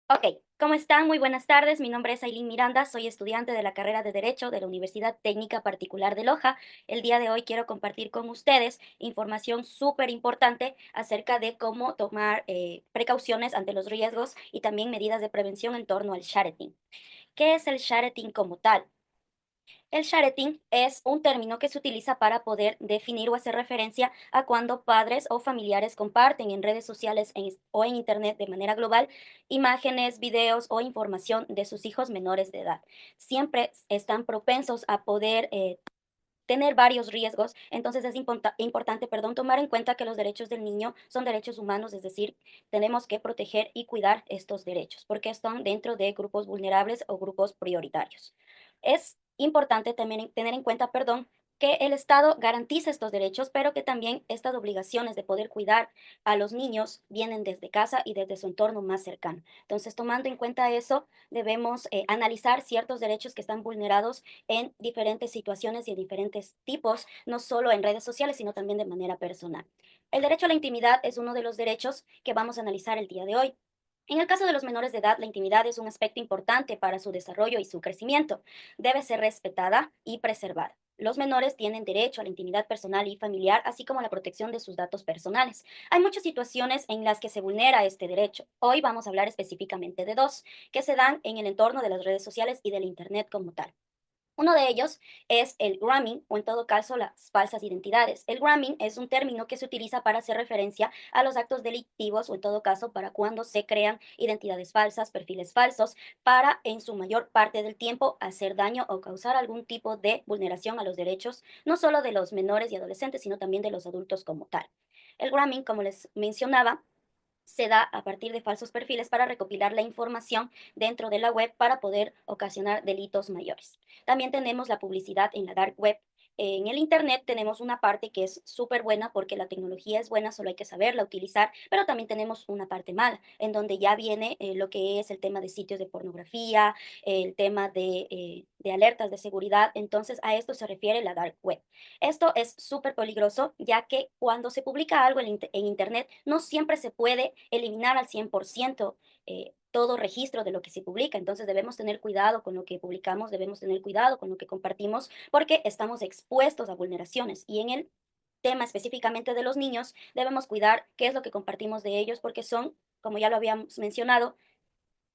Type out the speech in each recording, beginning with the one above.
Ok, ¿cómo están? Muy buenas tardes. Mi nombre es Ailín Miranda, soy estudiante de la carrera de Derecho de la Universidad Técnica Particular de Loja. El día de hoy quiero compartir con ustedes información súper importante acerca de cómo tomar precauciones ante los riesgos y también medidas de prevención en torno al shareting. ¿Qué es el shareting como tal? El shareting es un término que se utiliza para poder definir o hacer referencia a cuando padres o familiares comparten en redes sociales o en Internet de manera global imágenes, videos o información de sus hijos menores de edad. Siempre están propensos a poder tener varios riesgos, entonces es importante, tomar en cuenta que los derechos del niño son derechos humanos, es decir, tenemos que proteger y cuidar estos derechos porque están dentro de grupos vulnerables o grupos prioritarios. Es importante también tener en cuenta, que el Estado garantiza estos derechos, pero que también estas obligaciones de poder cuidar a los niños vienen desde casa y desde su entorno más cercano. Entonces, tomando en cuenta eso, debemos analizar ciertos derechos que están vulnerados en diferentes situaciones y en diferentes tipos, no solo en redes sociales, sino también de manera personal. El derecho a la intimidad es uno de los derechos que vamos a analizar el día de hoy. En el caso de los menores de edad, la intimidad es un aspecto importante para su desarrollo y su crecimiento. Debe ser respetada y preservada. Los menores tienen derecho a la intimidad personal y familiar, así como a la protección de sus datos personales. Hay muchas situaciones en las que se vulnera este derecho. Hoy vamos a hablar específicamente de dos, que se dan en el entorno de las redes sociales y del Internet como tal. Uno de ellos es el grooming o en todo caso las falsas identidades. El grooming es un término que se utiliza para hacer referencia a los actos delictivos o en todo caso para cuando se crean identidades falsas, perfiles falsos, para en su mayor parte del tiempo hacer daño o causar algún tipo de vulneración a los derechos, no solo de los menores y adolescentes, sino también de los adultos como tal. El grooming, como les mencionaba, se da a partir de falsos perfiles para recopilar la información dentro de la web para poder ocasionar delitos mayores. También tenemos la publicidad en la dark web. En el Internet tenemos una parte que es súper buena porque la tecnología es buena, solo hay que saberla utilizar, pero también tenemos una parte mala, en donde ya viene lo que es el tema de sitios de pornografía, el tema de alertas de seguridad. Entonces, a esto se refiere la dark web. Esto es súper peligroso, ya que cuando se publica algo en Internet, no siempre se puede eliminar al 100% todo registro de lo que se publica. Entonces debemos tener cuidado con lo que publicamos, debemos tener cuidado con lo que compartimos, porque estamos expuestos a vulneraciones. Y en el tema específicamente de los niños, debemos cuidar qué es lo que compartimos de ellos, porque son, como ya lo habíamos mencionado,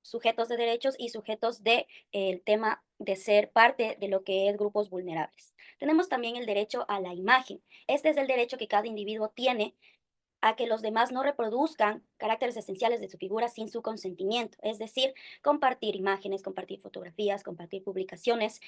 sujetos de derechos y sujetos de el tema de ser parte de lo que es grupos vulnerables. Tenemos también el derecho a la imagen. Este es el derecho que cada individuo tiene a que los demás no reproduzcan caracteres esenciales de su figura sin su consentimiento, es decir, compartir imágenes, compartir fotografías, compartir publicaciones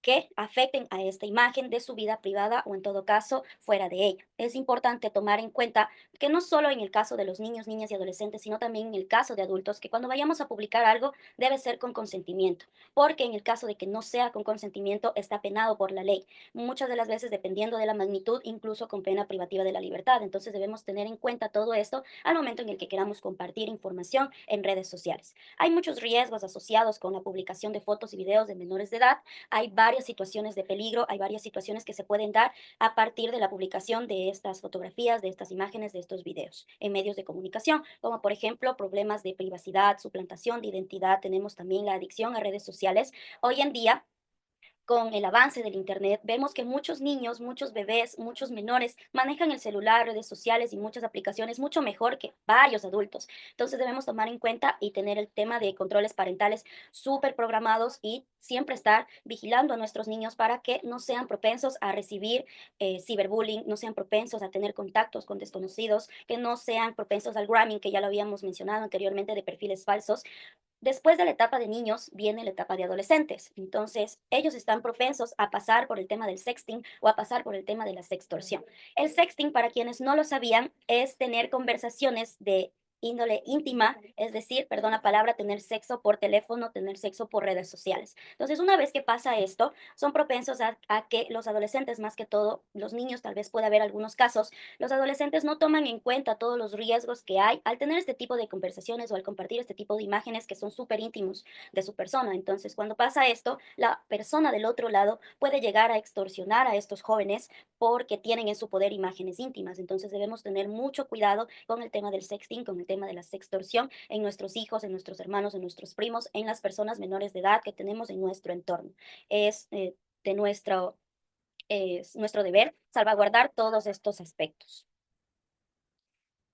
que afecten a esta imagen de su vida privada o en todo caso fuera de ella. Es importante tomar en cuenta que no solo en el caso de los niños, niñas y adolescentes, sino también en el caso de adultos, que cuando vayamos a publicar algo debe ser con consentimiento, porque en el caso de que no sea con consentimiento está penado por la ley. Muchas de las veces, dependiendo de la magnitud, incluso con pena privativa de la libertad. Entonces debemos tener en cuenta todo esto al momento en el que queramos compartir información en redes sociales. Hay muchos riesgos asociados con la publicación de fotos y videos de menores de edad. Hay varias situaciones de peligro, hay varias situaciones que se pueden dar a partir de la publicación de estas fotografías, de estas imágenes, de estos videos en medios de comunicación, como por ejemplo problemas de privacidad, suplantación de identidad. Tenemos también la adicción a redes sociales. Hoy en día, con el avance del Internet, vemos que muchos niños, muchos bebés, muchos menores manejan el celular, redes sociales y muchas aplicaciones mucho mejor que varios adultos. Entonces debemos tomar en cuenta y tener el tema de controles parentales súper programados y siempre estar vigilando a nuestros niños para que no sean propensos a recibir ciberbullying, no sean propensos a tener contactos con desconocidos, que no sean propensos al grooming, que ya lo habíamos mencionado anteriormente, de perfiles falsos. Después de la etapa de niños viene la etapa de adolescentes. Entonces, ellos están propensos a pasar por el tema del sexting o a pasar por el tema de la sextorsión. El sexting, para quienes no lo sabían, es tener conversaciones de índole íntima, es decir, perdón la palabra, tener sexo por teléfono, tener sexo por redes sociales. Entonces, una vez que pasa esto, son propensos a que los adolescentes, más que todo, los niños tal vez pueda haber algunos casos, los adolescentes no toman en cuenta todos los riesgos que hay al tener este tipo de conversaciones o al compartir este tipo de imágenes que son súper íntimos de su persona. Entonces, cuando pasa esto, la persona del otro lado puede llegar a extorsionar a estos jóvenes porque tienen en su poder imágenes íntimas. Entonces, debemos tener mucho cuidado con el tema del sexting, con el tema tema de la sextorsión en nuestros hijos, en nuestros hermanos, en nuestros primos, en las personas menores de edad que tenemos en nuestro entorno. Es de es nuestro deber salvaguardar todos estos aspectos.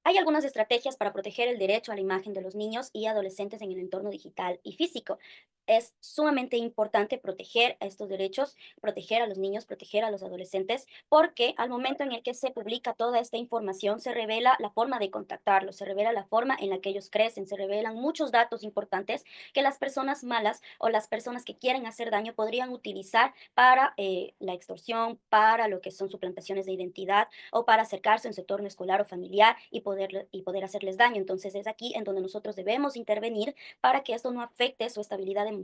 Hay algunas estrategias para proteger el derecho a la imagen de los niños y adolescentes en el entorno digital y físico. Es sumamente importante proteger a estos derechos, proteger a los niños, proteger a los adolescentes, porque al momento en el que se publica toda esta información, se revela la forma de contactarlos, se revela la forma en la que ellos crecen, se revelan muchos datos importantes que las personas malas o las personas que quieren hacer daño podrían utilizar para la extorsión, para lo que son suplantaciones de identidad o para acercarse en su entorno escolar o familiar y poder hacerles daño. Entonces es aquí en donde nosotros debemos intervenir para que esto no afecte su estabilidad emocional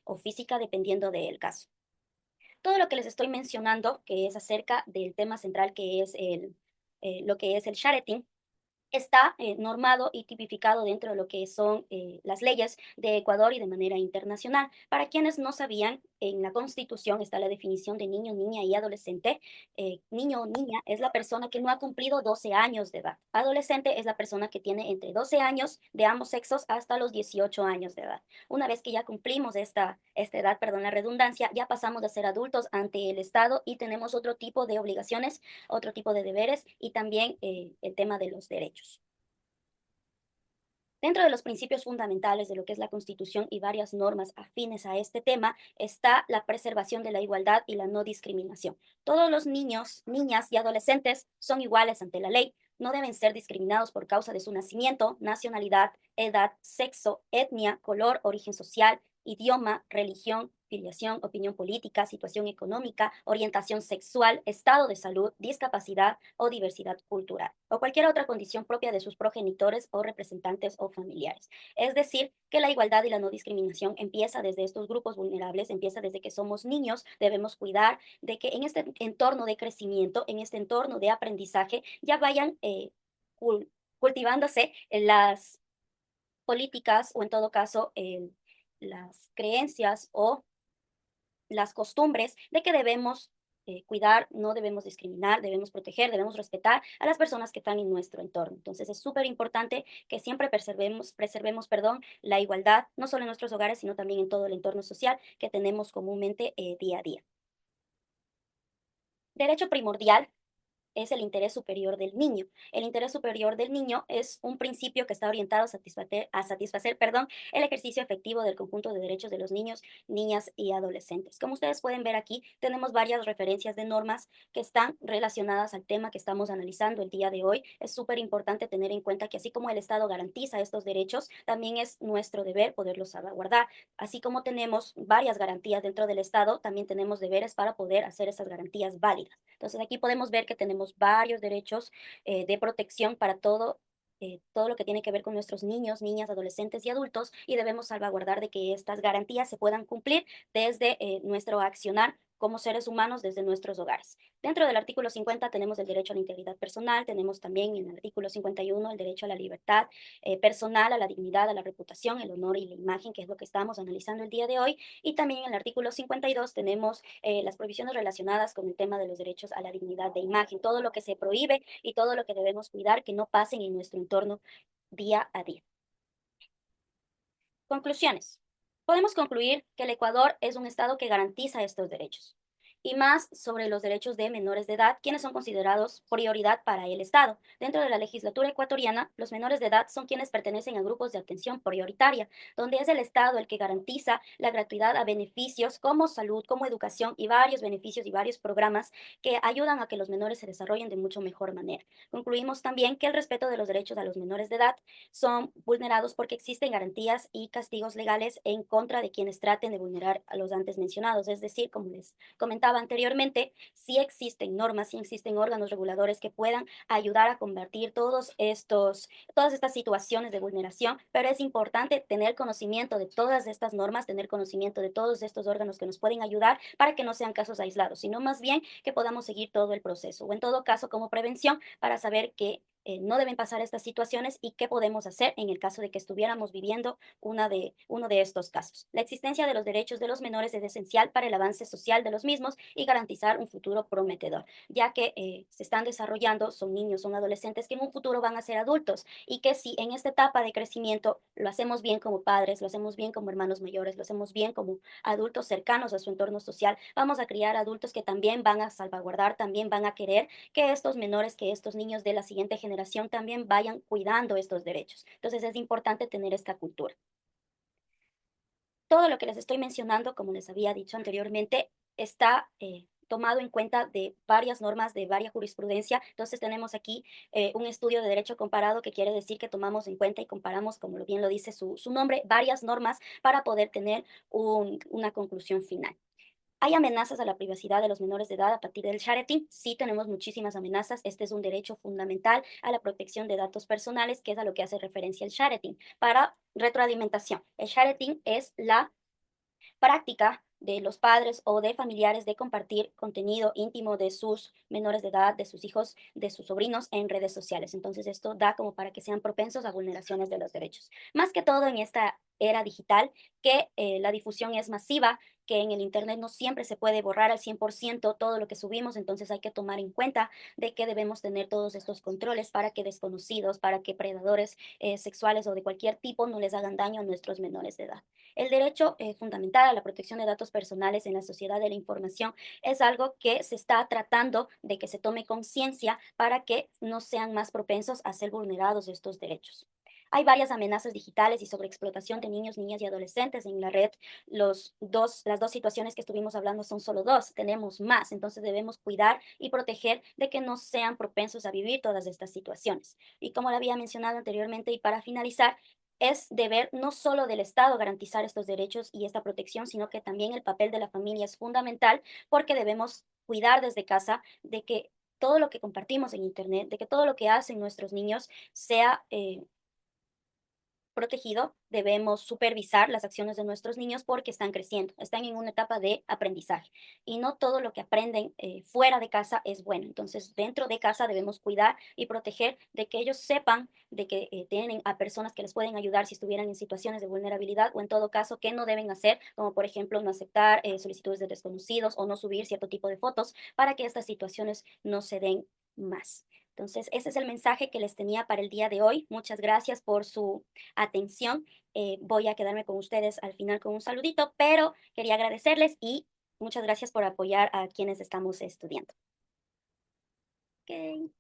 o física dependiendo del caso. Todo lo que les estoy mencionando, que es acerca del tema central que es lo que es el shareting, está normado y tipificado dentro de lo que son las leyes de Ecuador y de manera internacional. Para quienes no sabían, en la Constitución está la definición de niño, niña y adolescente. Niño o niña es la persona que no ha cumplido 12 años de edad. Adolescente es la persona que tiene entre 12 años de ambos sexos hasta los 18 años de edad. Una vez que ya cumplimos esta edad, perdón la redundancia, ya pasamos a ser adultos ante el Estado y tenemos otro tipo de obligaciones, otro tipo de deberes y también el tema de los derechos. Dentro de los principios fundamentales de lo que es la Constitución y varias normas afines a este tema está la preservación de la igualdad y la no discriminación. Todos los niños, niñas y adolescentes son iguales ante la ley. No deben ser discriminados por causa de su nacimiento, nacionalidad, edad, sexo, etnia, color, origen social, idioma, religión, filiación, opinión política, situación económica, orientación sexual, estado de salud, discapacidad o diversidad cultural, o cualquier otra condición propia de sus progenitores o representantes o familiares. Es decir, que la igualdad y la no discriminación empieza desde estos grupos vulnerables, empieza desde que somos niños, debemos cuidar de que en este entorno de crecimiento, en este entorno de aprendizaje, ya vayan cultivándose las políticas o en todo caso las creencias o las costumbres de que debemos cuidar, no debemos discriminar, debemos proteger, debemos respetar a las personas que están en nuestro entorno. Entonces es súper importante que siempre preservemos, perdón, la igualdad, no solo en nuestros hogares, sino también en todo el entorno social que tenemos comúnmente día a día. Derecho primordial es el interés superior del niño. El interés superior del niño es un principio que está orientado a satisfacer, perdón, el ejercicio efectivo del conjunto de derechos de los niños, niñas y adolescentes. Como ustedes pueden ver aquí, tenemos varias referencias de normas que están relacionadas al tema que estamos analizando el día de hoy. Es súper importante tener en cuenta que así como el Estado garantiza estos derechos, también es nuestro deber poderlos salvaguardar. Así como tenemos varias garantías dentro del Estado, también tenemos deberes para poder hacer esas garantías válidas. Entonces aquí podemos ver que tenemos varios derechos de protección para todo lo que tiene que ver con nuestros niños, niñas, adolescentes y adultos y debemos salvaguardar de que estas garantías se puedan cumplir desde nuestro accionar como seres humanos desde nuestros hogares. Dentro del artículo 50 tenemos el derecho a la integridad personal, tenemos también en el artículo 51 el derecho a la libertad personal, a la dignidad, a la reputación, el honor y la imagen, que es lo que estamos analizando el día de hoy. Y también en el artículo 52 tenemos las provisiones relacionadas con el tema de los derechos a la dignidad de imagen, todo lo que se prohíbe y todo lo que debemos cuidar que no pasen en nuestro entorno día a día. Conclusiones. Podemos concluir que el Ecuador es un Estado que garantiza estos derechos, y más sobre los derechos de menores de edad, quienes son considerados prioridad para el Estado. Dentro de la legislatura ecuatoriana, los menores de edad son quienes pertenecen a grupos de atención prioritaria, donde es el Estado el que garantiza la gratuidad a beneficios como salud, como educación y varios beneficios y varios programas que ayudan a que los menores se desarrollen de mucho mejor manera. Concluimos también que el respeto de los derechos a los menores de edad son vulnerados porque existen garantías y castigos legales en contra de quienes traten de vulnerar a los antes mencionados. Es decir, como les comentaba anteriormente, sí existen normas, sí existen órganos reguladores que puedan ayudar a combatir todas estas situaciones de vulneración, pero es importante tener conocimiento de todas estas normas, tener conocimiento de todos estos órganos que nos pueden ayudar para que no sean casos aislados, sino más bien que podamos seguir todo el proceso o en todo caso como prevención para saber que no deben pasar estas situaciones y qué podemos hacer en el caso de que estuviéramos viviendo uno de estos casos. La existencia de los derechos de los menores es esencial para el avance social de los mismos y garantizar un futuro prometedor, ya que se están desarrollando, son niños, son adolescentes que en un futuro van a ser adultos y que si en esta etapa de crecimiento lo hacemos bien como padres, lo hacemos bien como hermanos mayores, lo hacemos bien como adultos cercanos a su entorno social, vamos a criar adultos que también van a salvaguardar, también van a querer que estos menores, que estos niños de la siguiente generación también vayan cuidando estos derechos. Entonces es importante tener esta cultura. Todo lo que les estoy mencionando, como les había dicho anteriormente, está tomado en cuenta de varias normas, de varias jurisprudencia. Entonces tenemos aquí un estudio de derecho comparado que quiere decir que tomamos en cuenta y comparamos, como bien lo dice su nombre, varias normas para poder tener una conclusión final. ¿Hay amenazas a la privacidad de los menores de edad a partir del shareting? Sí, tenemos muchísimas amenazas. Este es un derecho fundamental a la protección de datos personales, que es a lo que hace referencia el shareting. Para retroalimentación, el shareting es la práctica de los padres o de familiares de compartir contenido íntimo de sus menores de edad, de sus hijos, de sus sobrinos en redes sociales. Entonces, esto da como para que sean propensos a vulneraciones de los derechos. Más que todo en esta era digital, que la difusión es masiva, que en el Internet no siempre se puede borrar al 100% todo lo que subimos, entonces hay que tomar en cuenta de que debemos tener todos estos controles para que desconocidos, para que predadores sexuales o de cualquier tipo no les hagan daño a nuestros menores de edad. El derecho fundamental a la protección de datos personales en la sociedad de la información es algo que se está tratando de que se tome conciencia para que no sean más propensos a ser vulnerados estos derechos. Hay varias amenazas digitales y sobreexplotación de niños, niñas y adolescentes en la red. Las dos situaciones que estuvimos hablando son solo dos, tenemos más, entonces debemos cuidar y proteger de que no sean propensos a vivir todas estas situaciones. Y como lo había mencionado anteriormente y para finalizar, es deber no solo del Estado garantizar estos derechos y esta protección, sino que también el papel de la familia es fundamental porque debemos cuidar desde casa de que todo lo que compartimos en Internet, de que todo lo que hacen nuestros niños sea protegido, debemos supervisar las acciones de nuestros niños porque están creciendo, están en una etapa de aprendizaje y no todo lo que aprenden fuera de casa es bueno. Entonces, dentro de casa debemos cuidar y proteger de que ellos sepan de que tienen a personas que les pueden ayudar si estuvieran en situaciones de vulnerabilidad o en todo caso qué no deben hacer, como por ejemplo no aceptar solicitudes de desconocidos o no subir cierto tipo de fotos para que estas situaciones no se den más. Entonces, ese es el mensaje que les tenía para el día de hoy. Muchas gracias por su atención. Voy a quedarme con ustedes al final con un saludito, pero quería agradecerles y muchas gracias por apoyar a quienes estamos estudiando. Ok.